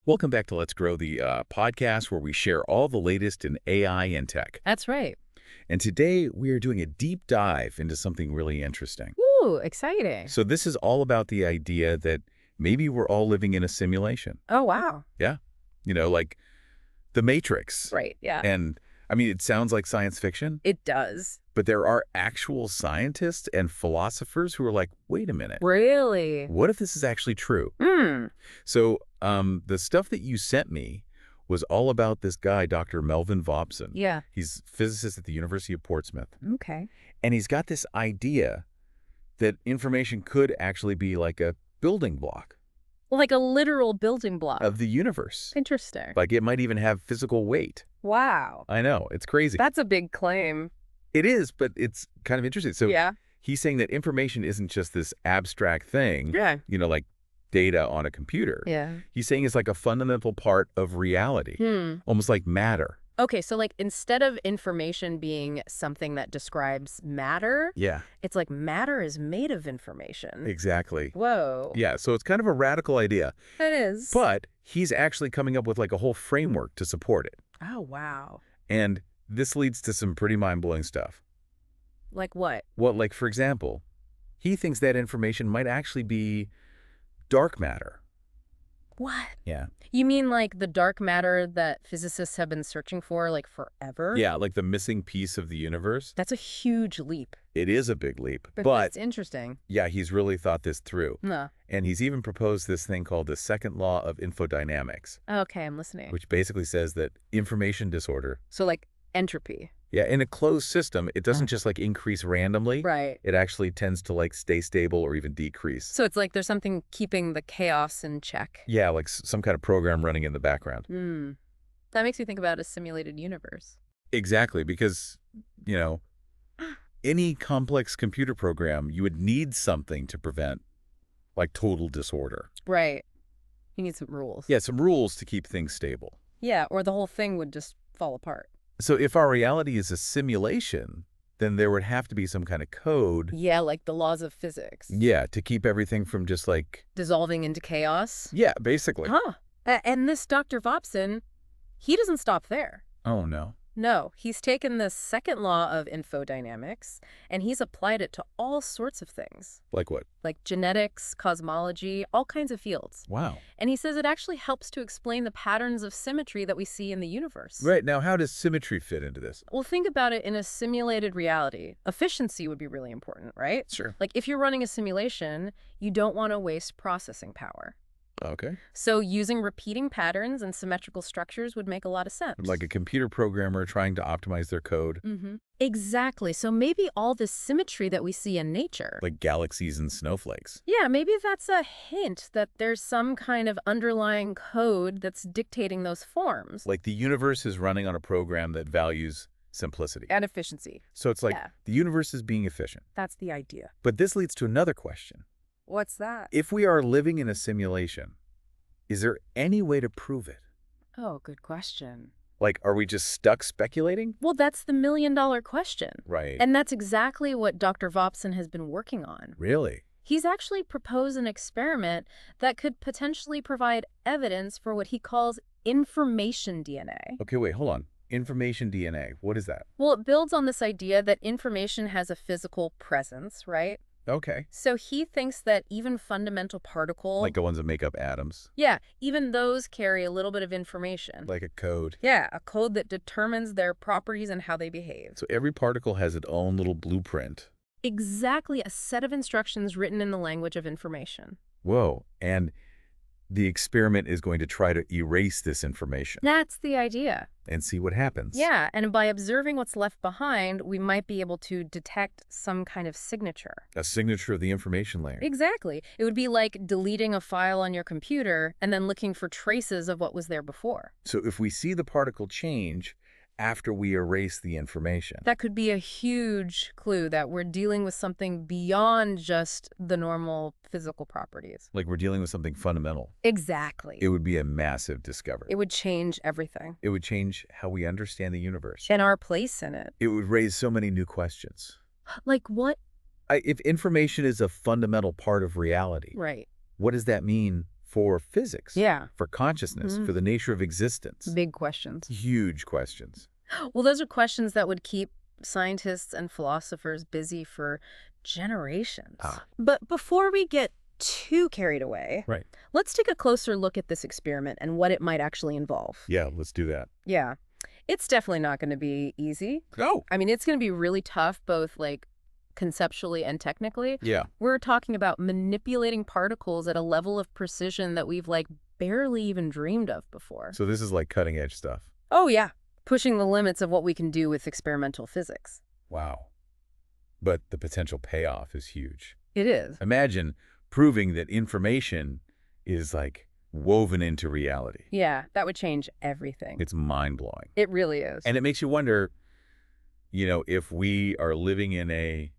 Welcome back to Let's Grow, the podcast where we share all the latest in AI and tech. That's right. And today we are doing a deep dive into something really interesting. Ooh, exciting. So this is all about the idea that maybe we're all living in a simulation. Oh, wow. Yeah. Like The Matrix. Right, yeah. And I mean, it sounds like science fiction, It does. but there are actual scientists and philosophers who are like, wait a minute. Really? What if this is actually true? So the stuff that you sent me was all about this guy, Dr. Melvin Vopson. Yeah. He's a physicist at the University of Portsmouth. Okay. And he's got this idea that information could actually be like a building block Like a literal building block. of the universe. Interesting. Like it might even have physical weight. Wow. I know, it's crazy. That's a big claim. It is, but it's kind of interesting. So Yeah. he's saying that information isn't just this abstract thing, Yeah. like data on a computer. Yeah. He's saying it's like a fundamental part of reality, almost like matter. Okay, so like instead of information being something that describes matter, Yeah, it's like matter is made of information. exactly. Whoa. Yeah, so it's kind of a radical idea, It is. but he's actually coming up with like a whole framework to support it. Oh, wow. And this leads to some pretty mind-blowing stuff. Like what? Well, like, for example, he thinks that information might actually be dark matter. What? Yeah. You mean like the dark matter that physicists have been searching for like forever? Yeah, like the missing piece of the universe. That's a huge leap. It is a big leap. But But that's interesting. yeah, he's really thought this through. No. And he's even proposed this thing called the second law of infodynamics, Okay, I'm listening. which basically says that information disorder, So like entropy. yeah, in a closed system, it doesn't just like increase randomly. Right. It actually tends to like stay stable or even decrease. So it's like there's something keeping the chaos in check. Yeah, like some kind of program running in the background. That makes me think about a simulated universe. Exactly, because, any complex computer program, you would need something to prevent like total disorder. Right. You need some rules. Yeah, some rules to keep things stable. Yeah, or the whole thing would just fall apart. So if our reality is a simulation, then there would have to be some kind of code. Yeah, like the laws of physics. Yeah, to keep everything from just like, Dissolving into chaos. yeah, basically. Huh. And this Dr. Vopson, he doesn't stop there. Oh, no. No, he's taken the second law of infodynamics and he's applied it to all sorts of things, Like what? like genetics, cosmology, all kinds of fields. Wow. And he says it actually helps to explain the patterns of symmetry that we see in the universe. Right, now how does symmetry fit into this? Well, think about it in a simulated reality. Efficiency would be really important, right? Sure. Like if you're running a simulation, you don't want to waste processing power. Okay. So using repeating patterns and symmetrical structures would make a lot of sense. Like a computer programmer trying to optimize their code. Exactly. So maybe all this symmetry that we see in nature. Like galaxies and snowflakes. Yeah, maybe that's a hint that there's some kind of underlying code that's dictating those forms. Like the universe is running on a program that values simplicity. And efficiency. So it's like Yeah. the universe is being efficient. That's the idea. But this leads to another question. What's that? If we are living in a simulation, is there any way to prove it? Oh, good question. Like, are we just stuck speculating? Well, that's the million-dollar question. Right. And that's exactly what Dr. Vopson has been working on. Really? He's actually proposed an experiment that could potentially provide evidence for what he calls information DNA. Okay, wait, hold on. Information DNA, what is that? Well, it builds on this idea that information has a physical presence, right? Okay. So he thinks that even fundamental particles, Like the ones that make up atoms? yeah, even those carry a little bit of information. Like a code? Yeah, a code that determines their properties and how they behave. So every particle has its own little blueprint. Exactly a set of instructions written in the language of information. Whoa. And the experiment is going to try to erase this information That's the idea. and see what happens. Yeah, and by observing what's left behind, we might be able to detect some kind of signature. A signature of the information layer. Exactly. It would be like deleting a file on your computer and then looking for traces of what was there before. So if we see the particle change after we erase the information. That could be a huge clue that we're dealing with something beyond just the normal physical properties. Like we're dealing with something fundamental. Exactly. It would be a massive discovery. It would change everything. It would change how we understand the universe. And our place in it. It would raise so many new questions. Like what? If information is a fundamental part of reality, Right. what does that mean for physics, Yeah. for consciousness, for the nature of existence. Big questions. Huge questions. Well, those are questions that would keep scientists and philosophers busy for generations. But before we get too carried away, Right. let's take a closer look at this experiment and what it might actually involve. Yeah, let's do that. Yeah. It's definitely not going to be easy. Oh. I mean, it's going to be really tough, both like conceptually and technically. Yeah. We're talking about manipulating particles at a level of precision that we've like barely even dreamed of before. So this is like cutting edge stuff. Oh, yeah. Pushing the limits of what we can do with experimental physics. Wow. But the potential payoff is huge. It is. Imagine proving that information is like woven into reality. Yeah, that would change everything. It's mind-blowing. It really is. And it makes you wonder, if we are living in a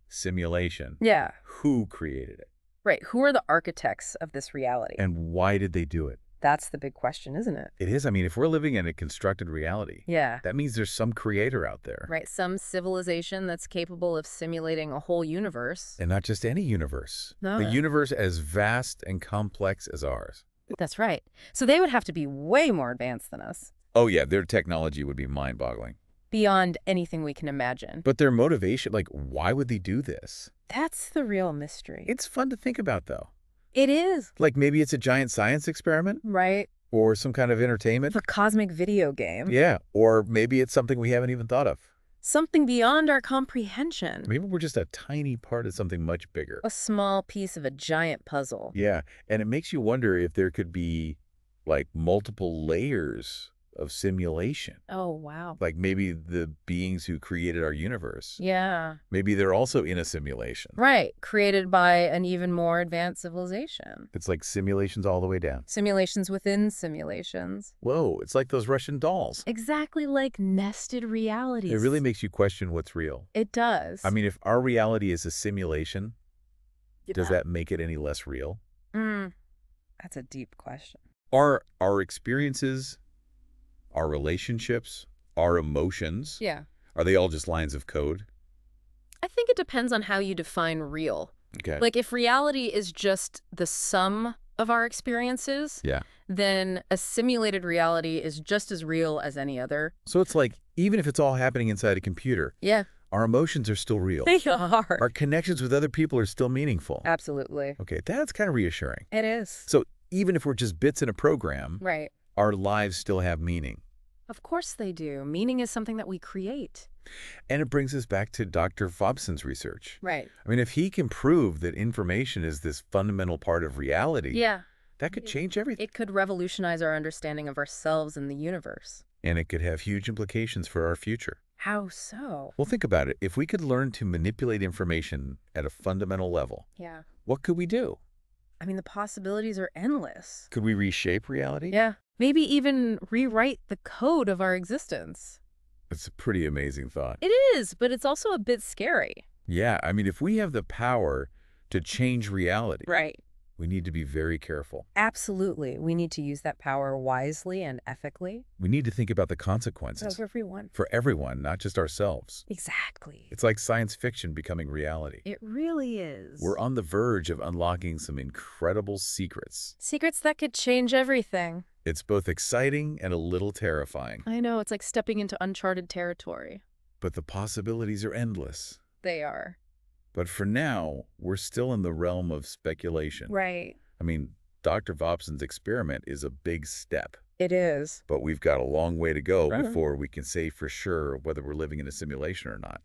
simulation, yeah. who created it? Right. Who are the architects of this reality? And why did they do it? That's the big question, isn't it? It is. I mean, if we're living in a constructed reality, Yeah. that means there's some creator out there. Right. Some civilization that's capable of simulating a whole universe. And not just any universe. No. A universe as vast and complex as ours. That's right. So they would have to be way more advanced than us. Oh, yeah. Their technology would be mind-boggling. Beyond anything we can imagine. But their motivation, like, why would they do this? That's the real mystery. It's fun to think about, though. It is. Like, maybe it's a giant science experiment? Right. Or some kind of entertainment? The cosmic video game. Yeah. Or maybe it's something we haven't even thought of. Something beyond our comprehension. Maybe we're just a tiny part of something much bigger. A small piece of a giant puzzle. Yeah. And it makes you wonder if there could be, like, multiple layers of simulation. Oh, wow. Like maybe the beings who created our universe. Yeah. Maybe they're also in a simulation. Right. Created by an even more advanced civilization. It's like simulations all the way down. Simulations within simulations. Whoa, it's like those Russian dolls. Exactly like nested realities. It really makes you question what's real. It does. I mean, if our reality is a simulation, does that make it any less real? That's a deep question. Are our experiences, our relationships, our emotions, are they all just lines of code? I think it depends on how you define real. Okay. Like if reality is just the sum of our experiences, then a simulated reality is just as real as any other. So it's like, even if it's all happening inside a computer, our emotions are still real. They are. Our connections with other people are still meaningful. Absolutely. Okay, that's kind of reassuring. It is. So even if we're just bits in a program, our lives still have meaning. Of course they do. Meaning is something that we create. And it brings us back to Dr. Vopson's research. Right. I mean, if he can prove that information is this fundamental part of reality, that could change everything. It could revolutionize our understanding of ourselves and the universe. And it could have huge implications for our future. How so? Well, think about it. If we could learn to manipulate information at a fundamental level, what could we do? I mean, the possibilities are endless. Could we reshape reality? Yeah. Maybe even rewrite the code of our existence. It's a pretty amazing thought. It is, but it's also a bit scary. Yeah, I mean, if we have the power to change reality, we need to be very careful. Absolutely. We need to use that power wisely and ethically. We need to think about the consequences. For everyone. For everyone, not just ourselves. Exactly. It's like science fiction becoming reality. It really is. We're on the verge of unlocking some incredible secrets. Secrets that could change everything. It's both exciting and a little terrifying. I know, it's like stepping into uncharted territory. But the possibilities are endless. They are. But for now, we're still in the realm of speculation. Right. I mean, Dr. Vopson's experiment is a big step. It is. But we've got a long way to go before we can say for sure whether we're living in a simulation or not.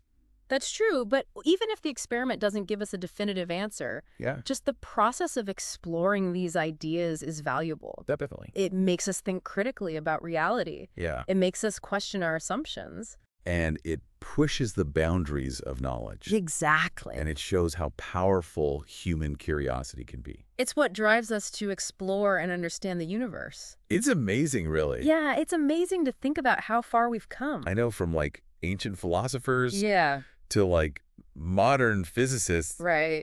That's true, but even if the experiment doesn't give us a definitive answer, just the process of exploring these ideas is valuable. Definitely. It makes us think critically about reality. Yeah. It makes us question our assumptions. And it pushes the boundaries of knowledge. Exactly. And it shows how powerful human curiosity can be. It's what drives us to explore and understand the universe. It's amazing, really. Yeah, it's amazing to think about how far we've come. I know, from like ancient philosophers to like modern physicists,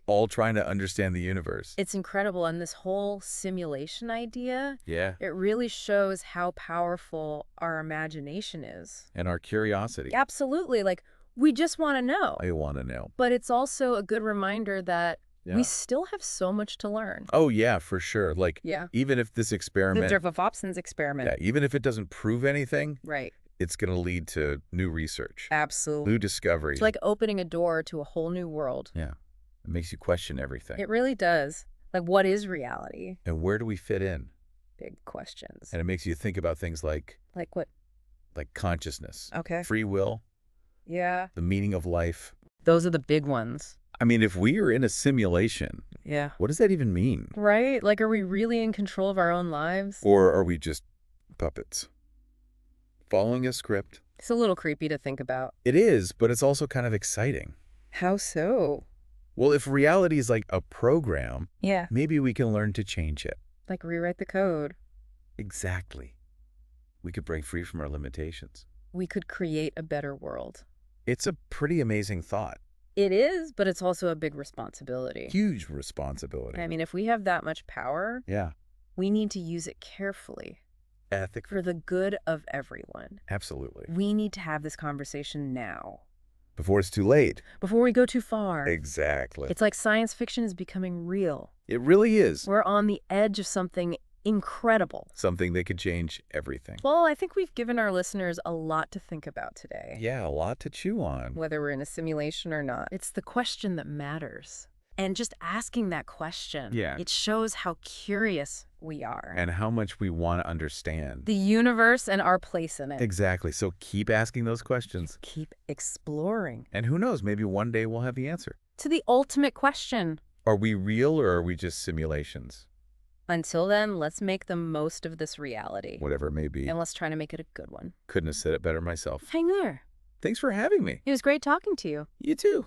all trying to understand the universe. It's incredible. And this whole simulation idea, it really shows how powerful our imagination is. And our curiosity. Absolutely. Like, we just want to know. I want to know. But it's also a good reminder that we still have so much to learn. Oh, yeah, for sure. Like, Yeah. even if this experiment... The Vopson's experiment. Yeah, even if it doesn't prove anything... Right. It's going to lead to new research. Absolutely. New discoveries. It's like opening a door to a whole new world. Yeah. It makes you question everything. It really does. Like, what is reality? And where do we fit in? Big questions. And it makes you think about things like... Like what? Like consciousness. Okay. Free will. Yeah. The meaning of life. Those are the big ones. I mean, if we are in a simulation... Yeah. What does that even mean? Right? Like, are we really in control of our own lives? Or are we just puppets? Following a script. It's a little creepy to think about. It is, but it's also kind of exciting. How so? Well, if reality is like a program, Yeah. maybe we can learn to change it. Like rewrite the code. Exactly. We could break free from our limitations. We could create a better world. It's a pretty amazing thought. It is, but it's also a big responsibility. Huge responsibility. I mean, if we have that much power, yeah, we need to use it carefully. Ethic. For the good of everyone. Absolutely. We need to have this conversation now. Before it's too late. Before we go too far. Exactly. It's like science fiction is becoming real. It really is. We're on the edge of something incredible. Something that could change everything. Well, I think we've given our listeners a lot to think about today. Yeah, a lot to chew on. Whether we're in a simulation or not. It's the question that matters. And just asking that question, it shows how curious we are. And how much we want to understand. The universe and our place in it. Exactly. So keep asking those questions. Keep exploring. And who knows, maybe one day we'll have the answer. To the ultimate question. Are we real or are we just simulations? Until then, let's make the most of this reality. Whatever it may be. And let's try to make it a good one. Couldn't have said it better myself. Hang there. Thanks for having me. It was great talking to you. You too.